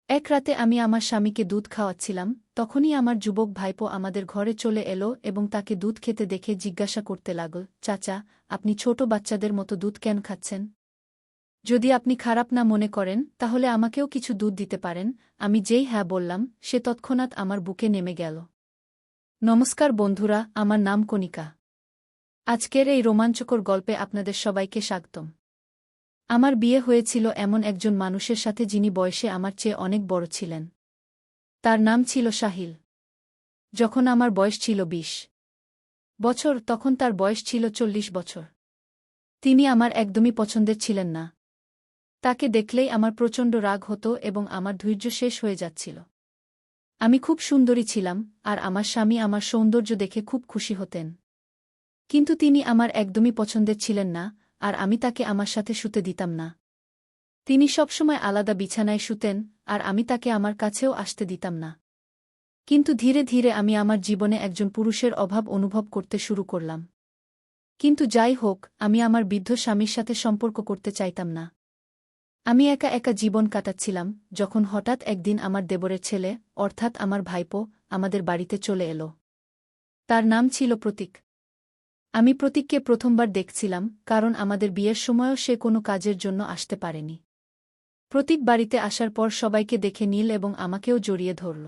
এক রাতে আমি আমার স্বামীকে দুধ খাওয়াচ্ছিলাম, তখনই আমার যুবক ভাইপো আমাদের ঘরে চলে এলো এবং তাকে দুধ খেতে দেখে জিজ্ঞাসা করতে লাগল, চাচা, আপনি ছোট বাচ্চাদের মতো দুধ কেন খাচ্ছেন? যদি আপনি খারাপ না মনে করেন তাহলে আমাকেও কিছু দুধ দিতে পারেন। আমি যেই হ্যাঁ বললাম, সে তৎক্ষণাৎ আমার বুকে নেমে গেল। নমস্কার বন্ধুরা, আমার নাম কণিকা। আজকের এই রোমাঞ্চকর গল্পে আপনাদের সবাইকে স্বাগতম। আমার বিয়ে হয়েছিল এমন একজন মানুষের সাথে যিনি বয়সে আমার চেয়ে অনেক বড় ছিলেন। তার নাম ছিল সাহিল। যখন আমার বয়স ছিল ২০ বছর, তখন তার বয়স ছিল ৪০ বছর। তিনি আমার একদমই পছন্দের ছিলেন না। তাকে দেখলেই আমার প্রচণ্ড রাগ হতো এবং আমার ধৈর্য শেষ হয়ে যাচ্ছিল। আমি খুব সুন্দরী ছিলাম, আর আমার স্বামী আমার সৌন্দর্য দেখে খুব খুশি হতেন। কিন্তু তিনি আমার একদমই পছন্দের ছিলেন না, আর আমি তাকে আমার সাথে শুতে দিতাম না। তিনি সবসময় আলাদা বিছানায় শুতেন, আর আমি তাকে আমার কাছেও আসতে দিতাম না। কিন্তু ধীরে ধীরে আমি আমার জীবনে একজন পুরুষের অভাব অনুভব করতে শুরু করলাম। কিন্তু যাই হোক, আমি আমার বৃদ্ধ স্বামীর সাথে সম্পর্ক করতে চাইতাম না। আমি একা একা জীবন কাটাচ্ছিলাম, যখন হঠাৎ একদিন আমার দেবরের ছেলে, অর্থাৎ আমার ভাইপো, আমাদের বাড়িতে চলে এলো। তার নাম ছিল প্রতীক। আমি প্রতীককে প্রথমবার দেখছিলাম, কারণ আমাদের বিয়ের সময়ও সে কোনো কাজের জন্য আসতে পারেনি। প্রতীক বাড়িতে আসার পর সবাইকে দেখে নীল এবং আমাকেও জড়িয়ে ধরল।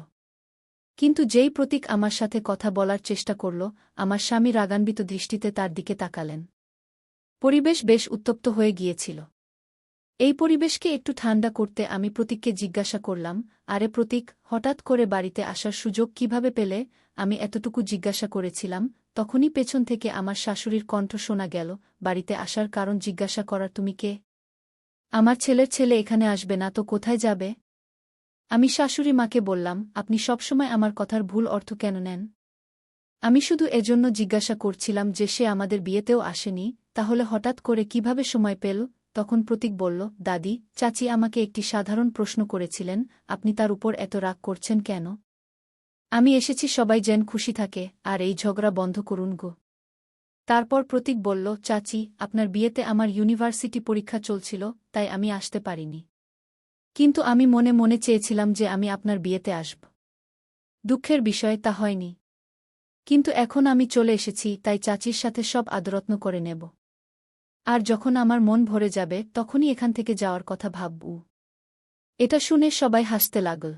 কিন্তু যেই প্রতীক আমার সাথে কথা বলার চেষ্টা করল, আমার স্বামী রাগান্বিত দৃষ্টিতে তার দিকে তাকালেন। পরিবেশ বেশ উত্তপ্ত হয়ে গিয়েছিল। এই পরিবেশকে একটু ঠান্ডা করতে আমি প্রতীককে জিজ্ঞাসা করলাম, আরে প্রতীক, হঠাৎ করে বাড়িতে আসার সুযোগ কিভাবে পেলে? আমি এতটুকু জিজ্ঞাসা করেছিলাম, তখনই পেছন থেকে আমার শাশুড়ির কণ্ঠ শোনা গেল, বাড়িতে আসার কারণ জিজ্ঞাসা করার তুমি কে? আমার ছেলের ছেলে এখানে আসবে না তো কোথায় যাবে? আমি শাশুড়ি মাকে বললাম, আপনি সবসময় আমার কথার ভুল অর্থ কেন নেন? আমি শুধু এজন্য জিজ্ঞাসা করছিলাম যে সে আমাদের বিয়েতেও আসেনি, তাহলে হঠাৎ করে কিভাবে সময় পেল? তখন প্রতীক বলল, দাদি, চাচি আমাকে একটি সাধারণ প্রশ্ন করেছিলেন, আপনি তার উপর এত রাগ করছেন কেন? আমি এসেছি সবাই যেন খুশি থাকে, আর এই ঝগড়া বন্ধ করুন গো। তারপর প্রতীক বলল, চাচি, আপনার বিয়েতে আমার ইউনিভার্সিটি পরীক্ষা চলছিল, তাই আমি আসতে পারিনি। কিন্তু আমি মনে মনে চেয়েছিলাম যে আমি আপনার বিয়েতে আসব। দুঃখের বিষয় তা হয়নি। কিন্তু এখন আমি চলে এসেছি, তাই চাচির সাথে সব আদরত্ন করে নেব। আর যখন আমার মন ভরে যাবে তখনই এখান থেকে যাওয়ার কথা ভাবব। এটা শুনে সবাই হাসতে লাগল।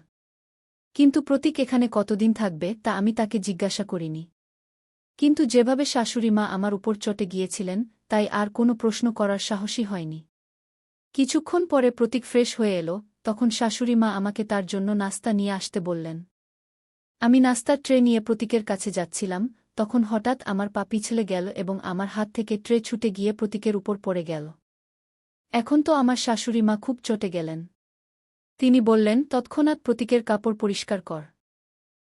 কিন্তু প্রতীক এখানে কতদিন থাকবে তা আমি তাকে জিজ্ঞাসা করিনি। কিন্তু যেভাবে শাশুড়ি মা আমার উপর চটে গিয়েছিলেন, তাই আর কোনো প্রশ্ন করার সাহসই হয়নি। কিছুক্ষণ পরে প্রতীক ফ্রেশ হয়ে এলো, তখন শাশুড়ি মা আমাকে তার জন্য নাস্তা নিয়ে আসতে বললেন। আমি নাস্তার ট্রে নিয়ে প্রতীকের কাছে যাচ্ছিলাম, তখন হঠাৎ আমার পা পিছলে গেল এবং আমার হাত থেকে ট্রে ছুটে গিয়ে প্রতীকের উপর পড়ে গেল। এখন তো আমার শাশুড়ি মা খুব চটে গেলেন। তিনি বললেন, তৎক্ষণাৎ প্রতীকের কাপড় পরিষ্কার কর।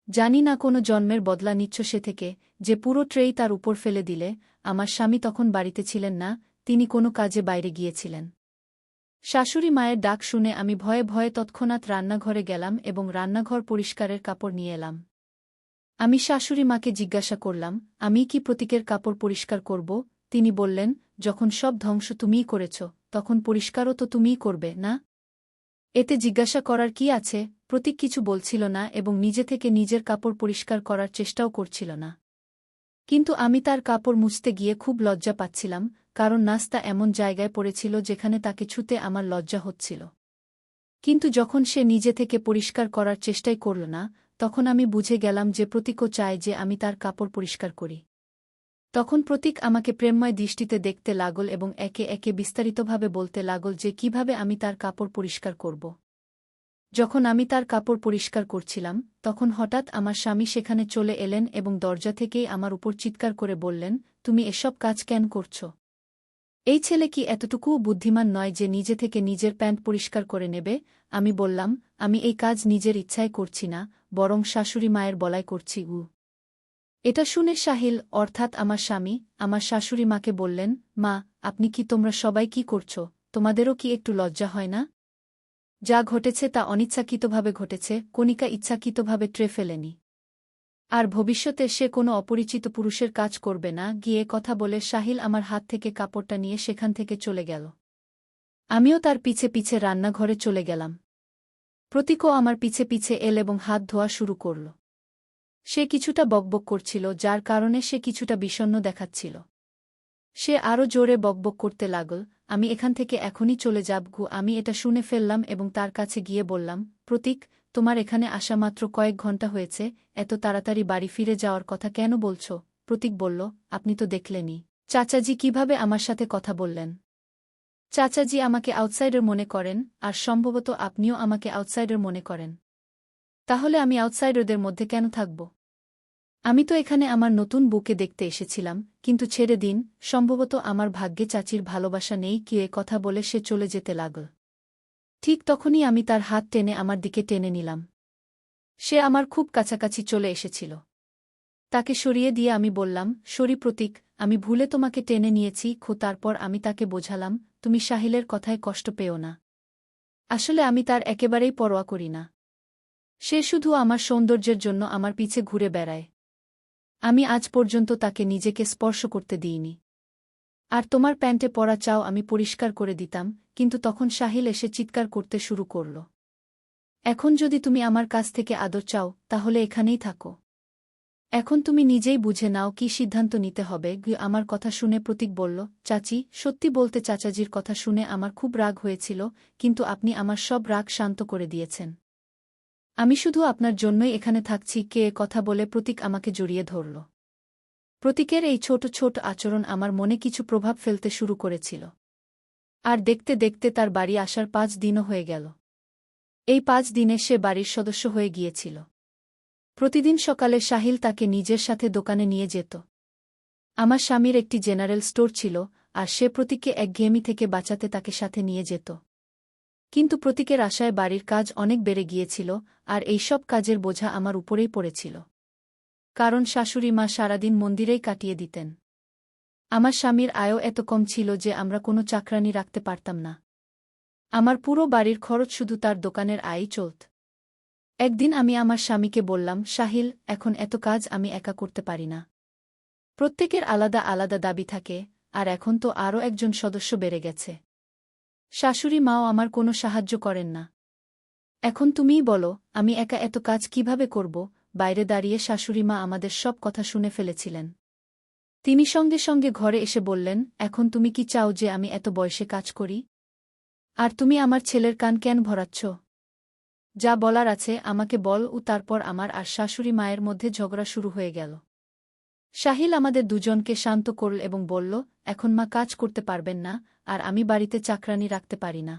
জানি না কোনো জন্মের বদলা নিচ্ছ সে থেকে, যে পুরো ট্রেই তার উপর ফেলে দিলে। আমার স্বামী তখন বাড়িতে ছিলেন না, তিনি কোনো কাজে বাইরে গিয়েছিলেন। শাশুড়ি মায়ের ডাক শুনে আমি ভয়ে ভয়ে তৎক্ষণাৎ রান্নাঘরে গেলাম এবং রান্নাঘর পরিষ্কারের কাপড় নিয়ে এলাম। আমি শাশুড়ি মাকে জিজ্ঞাসা করলাম, আমি কি প্রতীকের কাপড় পরিষ্কার করব? তিনি বললেন, যখন সব ধ্বংস তুমিই করেছ, তখন পরিষ্কারও তো তুমিই করবে, না? এতে জিজ্ঞাসা করার কি আছে? প্রতীক কিছু বলছিল না এবং নিজে থেকে নিজের কাপড় পরিষ্কার করার চেষ্টাও করছিল না। কিন্তু আমি তার কাপড় মুছতে গিয়ে খুব লজ্জা পাচ্ছিলাম, কারণ নাস্তা এমন জায়গায় পড়েছিল যেখানে তাকে ছুঁতে আমার লজ্জা হচ্ছিল। কিন্তু যখন সে নিজে থেকে পরিষ্কার করার চেষ্টাই করল না, তখন আমি বুঝে গেলাম যে প্রতীকও চায় যে আমি তার কাপড় পরিষ্কার করি। তখন প্রতীক আমাকে প্রেমময় দৃষ্টিতে দেখতে লাগল এবং একে একে বিস্তারিতভাবে বলতে লাগল যে কিভাবে আমি তার কাপড় পরিষ্কার করব। যখন আমি তার কাপড় পরিষ্কার করছিলাম, তখন হঠাৎ আমার স্বামী সেখানে চলে এলেন এবং দরজা থেকেই আমার উপর চিৎকার করে বললেন, তুমি এসব কাজ কেন করছ? এই ছেলে কি এতটুকুও বুদ্ধিমান নয় যে নিজে থেকে নিজের প্যান্ট পরিষ্কার করে নেবে? আমি বললাম, আমি এই কাজ নিজের ইচ্ছায় করছি না, বরং শাশুড়ি মায়ের বলায় করছি। এটা শুনে সাহিল, অর্থাৎ আমার স্বামী, আমার শাশুড়ি মাকে বললেন, মা, আপনি কি, তোমরা সবাই কি করছ? তোমাদেরও কি একটু লজ্জা হয় না? যা ঘটেছে তা অনিচ্ছাকৃতভাবে ঘটেছে, কণিকা ইচ্ছাকৃতভাবে ট্রে ফেলেনি। আর ভবিষ্যতে সে কোনো অপরিচিত পুরুষের কাজ করবে না। গিয়ে কথা বলে সাহিল আমার হাত থেকে কাপড়টা নিয়ে সেখান থেকে চলে গেল। আমিও তার পিছে পিছে রান্নাঘরে চলে গেলাম। প্রতীকও আমার পিছে পিছে এল এবং হাত ধোয়া শুরু করল। সে কিছুটা বকবক করছিল, যার কারণে সে কিছুটা বিষণ্ণ দেখাচ্ছিল। সে আরও জোরে বকবক করতে লাগল, আমি এখান থেকে এখনই চলে যাব। আমি এটা শুনে ফেললাম এবং তার কাছে গিয়ে বললাম, প্রতীক, তোমার এখানে আসা মাত্র কয়েক ঘন্টা হয়েছে, এত তাড়াতাড়ি বাড়ি ফিরে যাওয়ার কথা কেন বলছ? প্রতীক বলল, আপনি তো দেখলেনই চাচাজি কিভাবে আমার সাথে কথা বললেন। চাচাজি আমাকে আউটসাইডার মনে করেন, আর সম্ভবত আপনিও আমাকে আউটসাইডার মনে করেন। তাহলে আমি আউটসাইডারদের মধ্যে কেন থাকব? আমি তো এখানে আমার নতুন বউকে দেখতে এসেছিলাম, কিন্তু ছেড়ে দিন, সম্ভবত আমার ভাগ্যে চাচির ভালোবাসা নেই। কি এ কথা বলে সে চলে যেতে লাগল। ঠিক তখনই আমি তার হাত টেনে আমার দিকে টেনে নিলাম। সে আমার খুব কাছাকাছি চলে এসেছিল। তাকে সরিয়ে দিয়ে আমি বললাম, সরি প্রতীক, আমি ভুলে তোমাকে টেনে নিয়েছি। তারপর আমি তাকে বোঝালাম, তুমি সাহিলের কথায় কষ্ট পেও না। আসলে আমি তার একেবারেই পরোয়া করি না। সে শুধু আমার সৌন্দর্যের জন্য আমার পিছে ঘুরে বেড়ায়। আমি আজ পর্যন্ত তাকে নিজেকে স্পর্শ করতে দিইনি। আর তোমার প্যান্টে পরা চাও আমি পরিষ্কার করে দিতাম, কিন্তু তখন সাহিল এসে চিৎকার করতে শুরু করল। এখন যদি তুমি আমার কাছ থেকে আদর চাও, তাহলে এখানেই থাকো। এখন তুমি নিজেই বুঝে নাও কি সিদ্ধান্ত নিতে হবে। আমার কথা শুনে প্রতীক বলল, চাচি, সত্যি বলতে চাচাজির কথা শুনে আমার খুব রাগ হয়েছিল, কিন্তু আপনি আমার সব রাগ শান্ত করে দিয়েছেন। আমি শুধু আপনার জন্যই এখানে থাকছি। কে এ কথা বলে প্রতীক আমাকে জড়িয়ে ধরল। প্রতীকের এই ছোট ছোট আচরণ আমার মনে কিছু প্রভাব ফেলতে শুরু করেছিল। আর দেখতে দেখতে তার বাড়ি আসার 5 দিনও হয়ে গেল। এই 5 দিনে সে বাড়ির সদস্য হয়ে গিয়েছিল। প্রতিদিন সকালে সাহিল তাকে নিজের সাথে দোকানে নিয়ে যেত। আমার স্বামীর একটি জেনারেল স্টোর ছিল, আর সে প্রতীককে একঘেয়েমি থেকে বাঁচাতে তাকে সাথে নিয়ে যেত। কিন্তু প্রতীকের আশায় বাড়ির কাজ অনেক বেড়ে গিয়েছিল, আর এই সব কাজের বোঝা আমার উপরেই পড়েছিল। কারণ শাশুড়ি মা সারাদিন মন্দিরেই কাটিয়ে দিতেন। আমার স্বামীর আয়ও এত কম ছিল যে আমরা কোনো চাকরানি রাখতে পারতাম না। আমার পুরো বাড়ির খরচ শুধু তার দোকানের আয়ই চলত। একদিন আমি আমার স্বামীকে বললাম, সাহিল, এখন এত কাজ আমি একা করতে পারি না। প্রত্যেকের আলাদা আলাদা দাবি থাকে, আর এখন তো আরও একজন সদস্য বেড়ে গেছে। শাশুড়ি মাও আমার কোনো সাহায্য করেন না। এখন তুমিই বলো, আমি একা এত কাজ কিভাবে করব? বাইরে দাঁড়িয়ে শাশুড়ি মা আমাদের সব কথা শুনে ফেলেছিলেন। তিনি সঙ্গে সঙ্গে ঘরে এসে বললেন, এখন তুমি কি চাও যে আমি এত বয়সে কাজ করি? আর তুমি আমার ছেলের কান কেন ভরাচ্ছ? যা বলার আছে আমাকে বল। তারপর আমার আর শাশুড়ি মায়ের মধ্যে ঝগড়া শুরু হয়ে গেল। সাহিল আমাদের দুজনকে শান্ত করল এবং বলল, এখন মা কাজ করতে পারবেন না, আর আমি বাড়িতে চাকরানি রাখতে পারি না।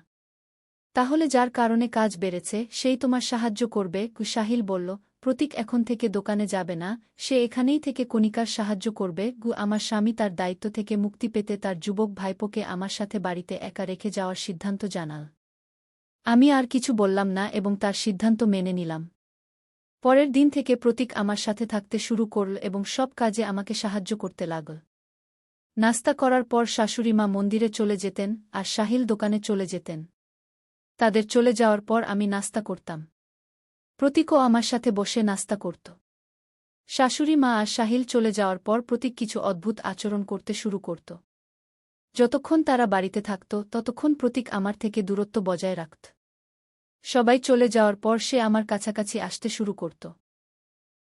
তাহলে যার কারণে কাজ বেড়েছে সেই তোমার সাহায্য করবে। সাহিল বলল, প্রতীক এখন থেকে দোকানে যাবে না, সে এখানেই থেকে কণিকার সাহায্য করবে। আমার স্বামী তার দায়িত্ব থেকে মুক্তি পেতে তার যুবক ভাইপোকে আমার সাথে বাড়িতে একা রেখে যাওয়ার সিদ্ধান্ত জানাল। আমি আর কিছু বললাম না এবং তার সিদ্ধান্ত মেনে নিলাম। পরের দিন থেকে প্রতীক আমার সাথে থাকতে শুরু করল এবং সব কাজে আমাকে সাহায্য করতে লাগল। নাস্তা করার পর শাশুড়ি মা মন্দিরে চলে যেতেন, আর সাহিল দোকানে চলে যেতেন। তাদের চলে যাওয়ার পর আমি নাস্তা করতাম। প্রতীকও আমার সাথে বসে নাস্তা করত। শাশুড়ি মা আর সাহিল চলে যাওয়ার পর প্রতীক কিছু অদ্ভুত আচরণ করতে শুরু করত। যতক্ষণ তারা বাড়িতে থাকত ততক্ষণ প্রতীক আমার থেকে দূরত্ব বজায় রাখত। সবাই চলে যাওয়ার পর সে আমার কাছাকাছি আসতে শুরু করত।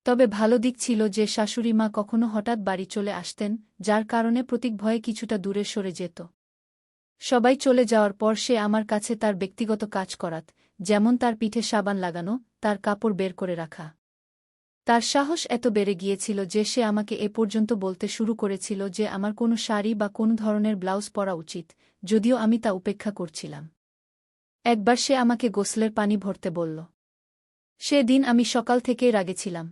তবে ভালো দিক ছিল যে শাশুড়ি মা কখনো হঠাৎ বাড়ি চলে আসতেন, যার কারণে প্রতীক ভয়ে কিছুটা দূরে সরে যেত। সবাই চলে যাওয়ার পর সে আমার কাছে তার ব্যক্তিগত কাজ করাত, যেমন তার পিঠে সাবান লাগানো, তার কাপড় বের করে রাখা। তার সাহস এত বেড়ে গিয়েছিল যে সে আমাকে এ পর্যন্ত বলতে শুরু করেছিল যে আমার কোনো শাড়ি বা কোনো ধরনের ব্লাউজ পরা উচিত, যদিও আমি তা উপেক্ষা করছিলাম। একবার সে আমাকে গোসলের পানি ভরতে বলল। সে দিন আমি সকাল থেকেই রাগে ছিলাম।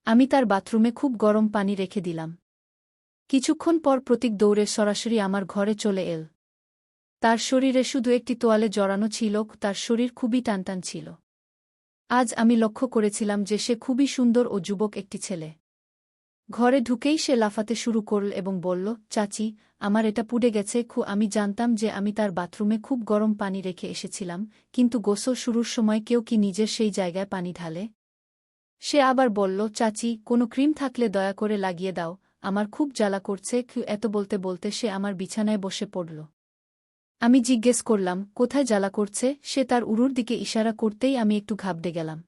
আমি তার বাথরুমে খুব গরম পানি রেখে দিলাম। কিছুক্ষণ পর প্রতীক দৌড়ে সরাসরি আমার ঘরে চলে এল। তার শরীরে শুধু একটি তোয়ালে জড়ানো ছিল, তার শরীর খুবই টানটান ছিল। আজ আমি লক্ষ্য করেছিলাম যে সে খুবই সুন্দর ও যুবক একটি ছেলে। ঘরে ঢুকেই সে লাফাতে শুরু করল এবং বলল, চাচি, আমার এটা পুড়ে গেছে। আমি জানতাম যে আমি তার বাথরুমে খুব গরম পানি রেখে এসেছিলাম, কিন্তু গোসল শুরুর সময় কেউ কি নিজের সেই জায়গায় পানি ঢালে? সে আবার বলল, চাচি, কোনো ক্রিম থাকলে দয়া করে লাগিয়ে দাও, আমার খুব জ্বালা করছে। এত বলতে বলতে সে আমার বিছানায় বসে পড়ল। আমি জিজ্ঞেস করলাম, কোথায় জ্বালা করছে? সে তার উরুর দিকে ইশারা করতেই আমি একটু ঘাবড়ে গেলাম।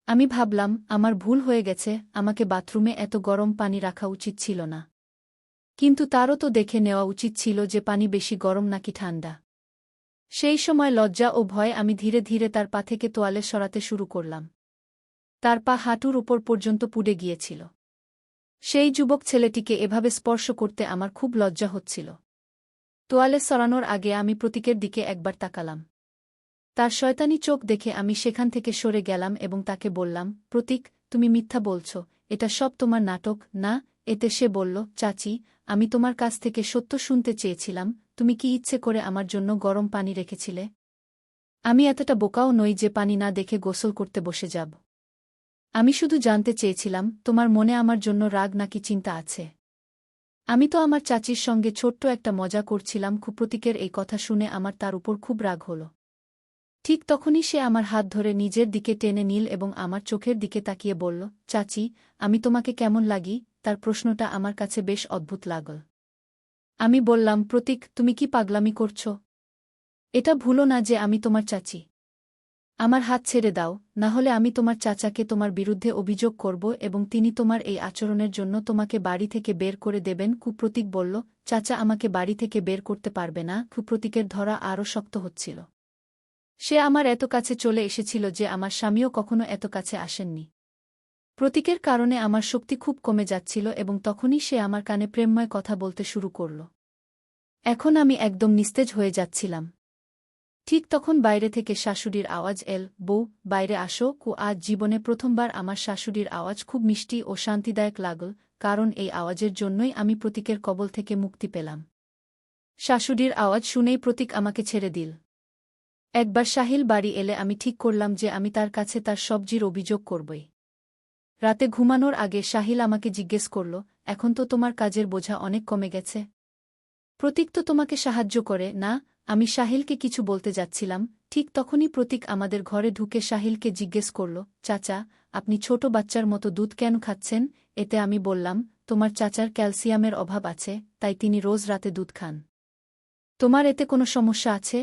আমি ভাবলাম, আমার ভুল হয়ে গেছে, আমাকে বাথরুমে এত গরম পানি রাখা উচিত ছিল না। কিন্তু তারও তো দেখে নেওয়া উচিত ছিল যে পানি বেশি গরম নাকি ঠান্ডা। সেই সময় লজ্জা ও ভয়ে আমি ধীরে ধীরে তার পা থেকে তোয়ালে সরাতে শুরু করলাম। তার পা হাঁটুর উপর পর্যন্ত পুড়ে গিয়েছিল। সেই যুবক ছেলেটিকে এভাবে স্পর্শ করতে আমার খুব লজ্জা হচ্ছিল। তোয়ালে সরানোর আগে আমি প্রতীকের দিকে একবার তাকালাম। তার শয়তানি চোখ দেখে আমি সেখান থেকে সরে গেলাম এবং তাকে বললাম, প্রতীক, তুমি মিথ্যা বলছ, এটা সব তোমার নাটক, না? এতে সে বলল, চাচি, আমি তোমার কাছ থেকে সত্য শুনতে চেয়েছিলাম, তুমি কি ইচ্ছে করে আমার জন্য গরম পানি রেখেছিলে? আমি এতটা বোকাও নই যে পানি না দেখে গোসল করতে বসে যাব। আমি শুধু জানতে চেয়েছিলাম, তোমার মনে আমার জন্য রাগ নাকি চিন্তা আছে। আমি তো আমার চাচির সঙ্গে ছোট্ট একটা মজা করছিলাম। প্রতীকের এই কথা শুনে আমার তার উপর খুব রাগ হল। ঠিক তখনই সে আমার হাত ধরে নিজের দিকে টেনে নিল এবং আমার চোখের দিকে তাকিয়ে বলল, চাচি, আমি তোমাকে কেমন লাগি? তার প্রশ্নটা আমার কাছে বেশ অদ্ভুত লাগল। আমি বললাম, প্রতীক, তুমি কি পাগলামি করছ? এটা ভুলো না যে আমি তোমার চাচি। আমার হাত ছেড়ে দাও, না হলে আমি তোমার চাচাকে তোমার বিরুদ্ধে অভিযোগ করব এবং তিনি তোমার এই আচরণের জন্য তোমাকে বাড়ি থেকে বের করে দেবেন। প্রতীক বলল, চাচা আমাকে বাড়ি থেকে বের করতে পারবে না। প্রতীকের ধরা আরও শক্ত হচ্ছিল। সে আমার এত কাছে চলে এসেছিল যে আমার স্বামীও কখনো এত কাছে আসেননি। প্রতীকের কারণে আমার শক্তি খুব কমে যাচ্ছিল এবং তখনই সে আমার কানে প্রেমময় কথা বলতে শুরু করল। এখন আমি একদম নিস্তেজ হয়ে যাচ্ছিলাম। ঠিক তখন বাইরে থেকে শাশুড়ির আওয়াজ এল, বউ, বাইরে আসো। আজ জীবনে প্রথমবার আমার শাশুড়ির আওয়াজ খুব মিষ্টি ও শান্তিদায়ক লাগল, কারণ এই আওয়াজের জন্যই আমি প্রতীকের কবল থেকে মুক্তি পেলাম। শাশুড়ির আওয়াজ শুনেই প্রতীক আমাকে ছেড়ে দিল। একবার সাহিল বাড়ি এলে আমি ঠিক করলাম যে আমি তার কাছে তার সবজির অভিযোগ করবই। রাতে ঘুমানোর আগে সাহিল আমাকে জিজ্ঞেস করল, এখন তো তোমার কাজের বোঝা অনেক কমে গেছে। প্রতীক তো তোমাকে সাহায্য করে না? আমি সাহিলকে কিছু বলতে যাচ্ছিলাম, ঠিক তখনই প্রতীক আমাদের ঘরে ঢুকে সাহিলকে জিজ্ঞেস করল, চাচা, আপনি ছোট বাচ্চার মতো দুধ কেন খাচ্ছেন? এতে আমি বললাম, তোমার চাচার ক্যালসিয়ামের অভাব আছে, তাই তিনি রোজ রাতে দুধ খান। তোমার এতে কোনো সমস্যা আছে?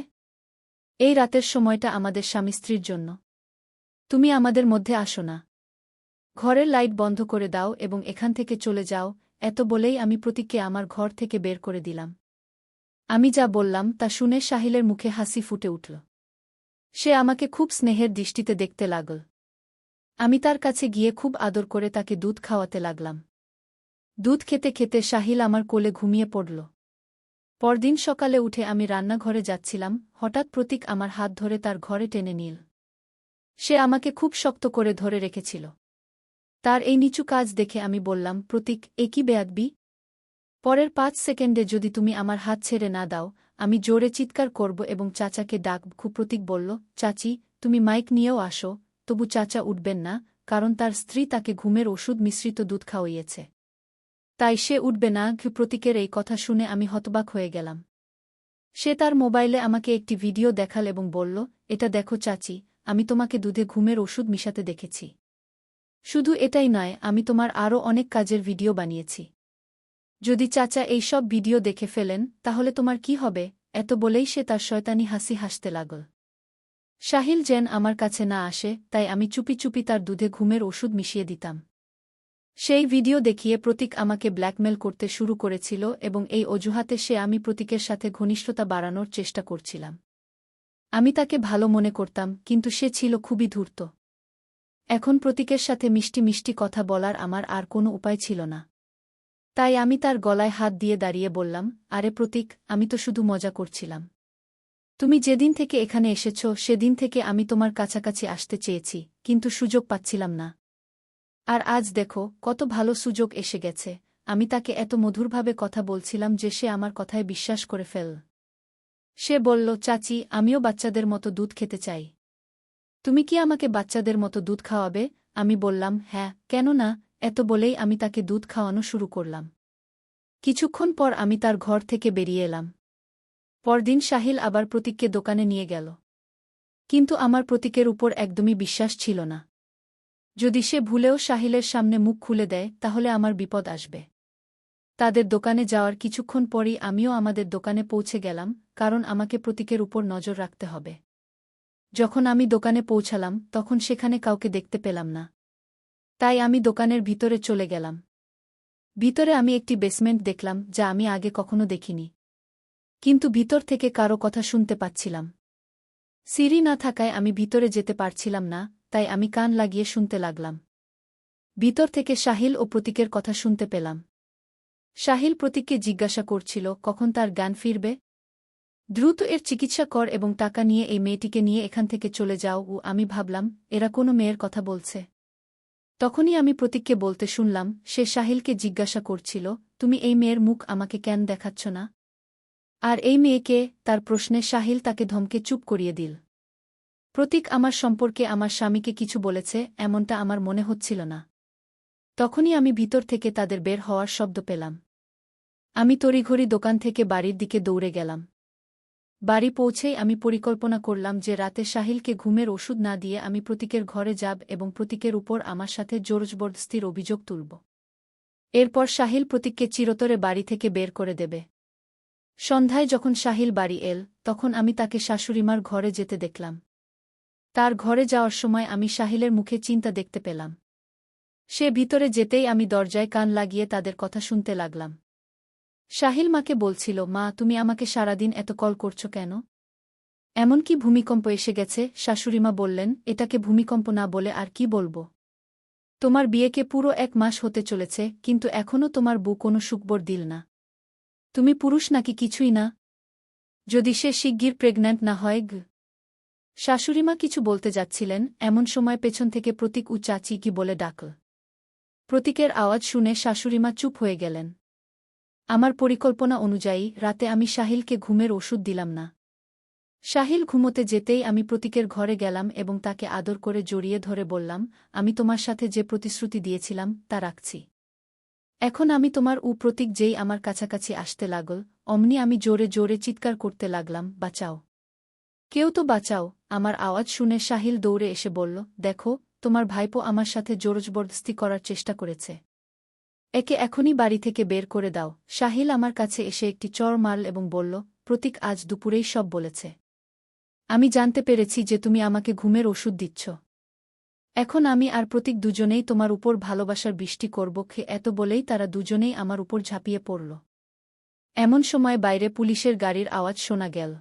এই রাতের সময়টা আমাদের স্বামী স্ত্রীর জন্য। তুমি আমাদের মধ্যে আসো না। ঘরের লাইট বন্ধ করে দাও এবং এখান থেকে চলে যাও। এত বলেই আমি প্রতীককে আমার ঘর থেকে বের করে দিলাম। আমি যা বললাম তা শুনে সাহিলের মুখে হাসি ফুটে উঠল। সে আমাকে খুব স্নেহের দৃষ্টিতে দেখতে লাগল। আমি তার কাছে গিয়ে খুব আদর করে তাকে দুধ খাওয়াতে লাগলাম। দুধ খেতে খেতে সাহিল আমার কোলে ঘুমিয়ে পড়ল। পরদিন সকালে উঠে আমি রান্নাঘরে যাচ্ছিলাম, হঠাৎ প্রতীক আমার হাত ধরে তার ঘরে টেনে নিল। সে আমাকে খুব শক্ত করে ধরে রেখেছিল। তার এই নিচু কাজ দেখে আমি বললাম, প্রতীক, এ কি বেয়াদবি? পরের 5 সেকেন্ডে যদি তুমি আমার হাত ছেড়ে না দাও, আমি জোরে চিৎকার করব এবং চাচাকে ডাকব। প্রতীক বলল, চাচি, তুমি মাইক নিয়েও আসো। তবু চাচা উঠবেন না, কারণ তার স্ত্রী তাকে ঘুমের ওষুধ মিশ্রিত দুধ খাওয়িয়েছে। তাই সে উঠবে না। প্রতীকের এই কথা শুনে আমি হতবাক হয়ে গেলাম। সে তার মোবাইলে আমাকে একটি ভিডিও দেখাল এবং বলল, এটা দেখো চাচি, আমি তোমাকে দুধে ঘুমের ওষুধ মিশাতে দেখেছি। শুধু এটাই নয়, আমি তোমার আরও অনেক কাজের ভিডিও বানিয়েছি। যদি চাচা এই সব ভিডিও দেখে ফেলেন, তাহলে তোমার কি হবে? এত বলেই সে তার শয়তানি হাসি হাসতে লাগল। সাহিল যেন আমার কাছে না আসে, তাই আমি চুপি চুপি তার দুধে ঘুমের ওষুধ মিশিয়ে দিতাম। সেই ভিডিও দেখিয়ে প্রতীক আমাকে ব্ল্যাকমেল করতে শুরু করেছিল এবং এই অজুহাতে আমি প্রতীকের সাথে ঘনিষ্ঠতা বাড়ানোর চেষ্টা করছিলাম। আমি তাকে ভালো মনে করতাম, কিন্তু সে ছিল খুবই ধূর্ত। এখন প্রতীকের সাথে মিষ্টি মিষ্টি কথা বলার আমার আর কোনো উপায় ছিল না। তাই আমি তার গলায় হাত দিয়ে দাঁড়িয়ে বললাম, আরে প্রতীক, আমি তো শুধু মজা করছিলাম। তুমি যেদিন থেকে এখানে এসেছ সেদিন থেকে আমি তোমার কাছাকাছি আসতে চেয়েছি, কিন্তু সুযোগ পাচ্ছিলাম না। আর আজ দেখো, কত ভালো সুযোগ এসে গেছে। আমি তাকে এত মধুরভাবে কথা বলছিলাম যে সে আমার কথায় বিশ্বাস করে ফেল। সে বলল, চাচি, আমিও বাচ্চাদের মতো দুধ খেতে চাই। তুমি কি আমাকে বাচ্চাদের মতো দুধ খাওয়াবে? আমি বললাম, হ্যাঁ, কেন না। এত বলেই আমি তাকে দুধ খাওয়ানো শুরু করলাম। কিছুক্ষণ পর আমি তার ঘর থেকে বেরিয়ে এলাম। পরদিন সাহিল আবার প্রতীককে দোকানে নিয়ে গেল। কিন্তু আমার প্রতীকের উপর একদমই বিশ্বাস ছিল না। যদি সে ভুলেও সাহিলের সামনে মুখ খুলে দেয়, তাহলে আমার বিপদ আসবে। তাদের দোকানে যাওয়ার কিছুক্ষণ পরই আমিও আমাদের দোকানে পৌঁছে গেলাম। কারণ আমাকে প্রতীকের উপর নজর রাখতে হবে। যখন আমি দোকানে পৌঁছালাম তখন সেখানে কাউকে দেখতে পেলাম না। তাই আমি দোকানের ভিতরে চলে গেলাম। ভিতরে আমি একটি বেসমেন্ট দেখলাম যা আমি আগে কখনো দেখিনি। কিন্তু ভিতর থেকে কারো কথা শুনতে পাচ্ছিলাম। সিঁড়ি না থাকায় আমি ভিতরে যেতে পারছিলাম না, তাই আমি কান লাগিয়ে শুনতে লাগলাম। ভিতর থেকে সাহিল ও প্রতীকের কথা শুনতে পেলাম। সাহিল প্রতীককে জিজ্ঞাসা করছিল কখন তার জ্ঞান ফিরবে। দ্রুত এর চিকিৎসা কর এবং টাকা নিয়ে এই মেয়েটিকে নিয়ে এখান থেকে চলে যাও। ও আমি ভাবলাম এরা কোনো মেয়ের কথা বলছে। তখনই আমি প্রতীককে বলতে শুনলাম সে সাহিলকে জিজ্ঞাসা করছিল, তুমি এই মেয়ের মুখ আমাকে কেন দেখাচ্ছ না? আর এই মেয়েকে? তার প্রশ্নে সাহিল তাকে ধমকে চুপ করিয়ে দিল। প্রতীক আমার সম্পর্কে আমার স্বামীকে কিছু বলেছে এমনটা আমার মনে হচ্ছিল না। তখনই আমি ভিতর থেকে তাদের বের হওয়ার শব্দ পেলাম। আমি তড়িঘড়ি দোকান থেকে বাড়ির দিকে দৌড়ে গেলাম। বাড়ি পৌঁছেই আমি পরিকল্পনা করলাম যে রাতে সাহিলকে ঘুমের ওষুধ না দিয়ে আমি প্রতীকের ঘরে যাব এবং প্রতীকের উপর আমার সাথে জোরজবরদস্তির অভিযোগ তুলব। এরপর সাহিল প্রতীককে চিরতরে বাড়ি থেকে বের করে দেবে। সন্ধ্যায় যখন সাহিল বাড়ি এল তখন আমি তাকে শাশুড়িমার ঘরে যেতে দেখলাম। তার ঘরে যাওয়ার সময় আমি সাহিলের মুখে চিন্তা দেখতে পেলাম। সে ভিতরে যেতেই আমি দরজায় কান লাগিয়ে তাদের কথা শুনতে লাগলাম। সাহিল মাকে বলছিল, মা তুমি আমাকে সারাদিন এত কল করছো কেন? এমনকি ভূমিকম্প এসে গেছে। শাশুড়িমা বললেন, এটাকে ভূমিকম্প না বলে আর কি বলবো? তোমার বিয়েকে পুরো 1 মাস হতে চলেছে কিন্তু এখনও তোমার বউ কোনো সুখবর দিল না। তুমি পুরুষ নাকি কিছুই না? যদি সে শিগগির প্রেগন্যান্ট না হয় শাশুড়িমা কিছু বলতে যাচ্ছিলেন এমন সময় পেছন থেকে প্রতীক ও চাচি কি বলে ডাকল। প্রতীকের আওয়াজ শুনে শাশুড়িমা চুপ হয়ে গেলেন। আমার পরিকল্পনা অনুযায়ী রাতে আমি সাহিলকে ঘুমের ওষুধ দিলাম না। সাহিল ঘুমোতে যেতেই আমি প্রতীকের ঘরে গেলাম এবং তাকে আদর করে জড়িয়ে ধরে বললাম, আমি তোমার সাথে যে প্রতিশ্রুতি দিয়েছিলাম তা রাখছি। এখন আমি তোমার। প্রতীক যেই আমার কাছাকাছি আসতে লাগল অমনি আমি জোরে জোরে চিৎকার করতে লাগলাম, বাঁচাও, কেউ তো বাঁচাও। আমার আওয়াজ শুনে সাহিল দৌড়ে এসে বলল, দেখো তোমার ভাইপো আমার সাথে জোরজবরদস্তি করার চেষ্টা করেছে। একে এখনই বাড়ি থেকে বের করে দাও। সাহিল আমার কাছে এসে একটি চড় মারল এবং বলল, প্রতীক আজ দুপুরেই সব বলেছে। আমি জানতে পেরেছি যে তুমি আমাকে ঘুমের ওষুধ দিচ্ছ। এখন আমি আর প্রতীক দুজনেই তোমার উপর ভালোবাসার বৃষ্টি করব। এত বলেই তারা দুজনেই আমার উপর ঝাঁপিয়ে পড়ল। এমন সময় বাইরে পুলিশের গাড়ির আওয়াজ শোনা গেল।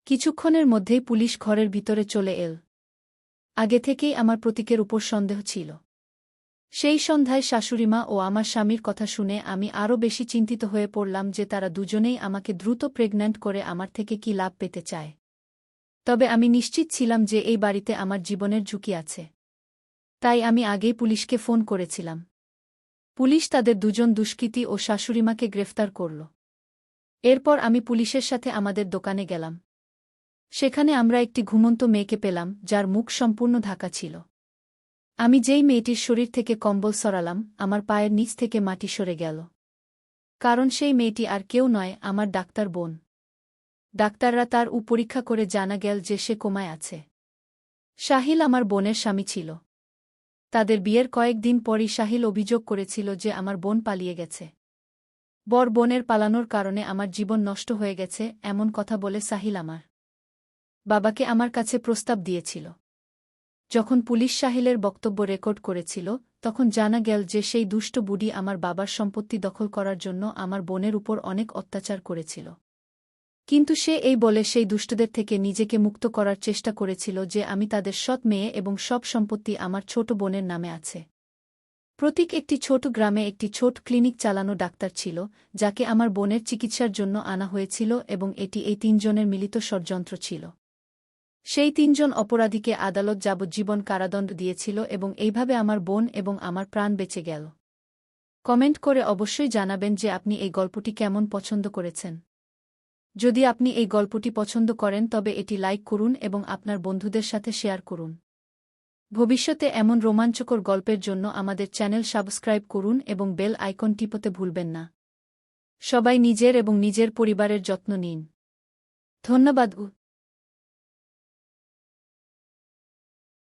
কিছুক্ষণের মধ্যেই পুলিশ ঘরের ভিতরে চলে এল। আগে থেকেই আমার প্রতীকের উপর সন্দেহ ছিল। সেই সন্ধ্যায় শাশুড়িমা ও আমার স্বামীর কথা শুনে আমি আরও বেশি চিন্তিত হয়ে পড়লাম যে তারা দুজনেই আমাকে দ্রুত প্রেগন্যান্ট করে আমার থেকে কি লাভ পেতে চায়। তবে আমি নিশ্চিত ছিলাম যে এই বাড়িতে আমার জীবনের ঝুঁকি আছে। তাই আমি আগেই পুলিশকে ফোন করেছিলাম। পুলিশ তাদের দুজন দুষ্কৃতী ও শাশুড়িমাকে গ্রেফতার করল। এরপর আমি পুলিশের সাথে আমাদের দোকানে গেলাম। সেখানে আমরা একটি ঘুমন্ত মেয়েকে পেলাম যার মুখ সম্পূর্ণ ঢাকা ছিল। আমি যেই মেয়েটির শরীর থেকে কম্বল সরালাম আমার পায়ের নিচ থেকে মাটি সরে গেল। কারণ সেই মেয়েটি আর কেউ নয়, আমার ডাক্তার বোন। ডাক্তাররা তার পরীক্ষা করে জানা গেল যে সে কোমায় আছে। সাহিল আমার বোনের স্বামী ছিল। তাদের বিয়ের কয়েকদিন পরই সাহিল অভিযোগ করেছিল যে আমার বোন পালিয়ে গেছে। বর বোনের পালানোর কারণে আমার জীবন নষ্ট হয়ে গেছে এমন কথা বলে সাহিল আমার বাবাকে আমার কাছে প্রস্তাব দিয়েছিল। যখন পুলিশ সাহিলের বক্তব্য রেকর্ড করেছিল তখন জানা গেল যে সেই দুষ্ট বুড়ি আমার বাবার সম্পত্তি দখল করার জন্য আমার বোনের উপর অনেক অত্যাচার করেছিল। কিন্তু সে এই বলে সেই দুষ্টদের থেকে নিজেকে মুক্ত করার চেষ্টা করেছিল যে আমি তাদের সৎ মেয়ে এবং সব সম্পত্তি আমার ছোট বোনের নামে আছে। প্রতীক একটি ছোট গ্রামে একটি ছোট ক্লিনিক চালানো ডাক্তার ছিল যাকে আমার বোনের চিকিৎসার জন্য আনা হয়েছিল এবং এটি এই 3 জনের মিলিত ষড়যন্ত্র ছিল। সেই 3 জন অপরাধীকে আদালত যাবজ্জীবন কারাদণ্ড দিয়েছিল এবং এইভাবে আমার বোন এবং আমার প্রাণ বেঁচে গেল। কমেন্ট করে অবশ্যই জানাবেন যে আপনি এই গল্পটি কেমন পছন্দ করেছেন। যদি আপনি এই গল্পটি পছন্দ করেন তবে এটি লাইক করুন এবং আপনার বন্ধুদের সাথে শেয়ার করুন। ভবিষ্যতে এমন রোমাঞ্চকর গল্পের জন্য আমাদের চ্যানেল সাবস্ক্রাইব করুন এবং বেল আইকন টিপতে ভুলবেন না। সবাই নিজের এবং নিজের পরিবারের যত্ন নিন। ধন্যবাদ।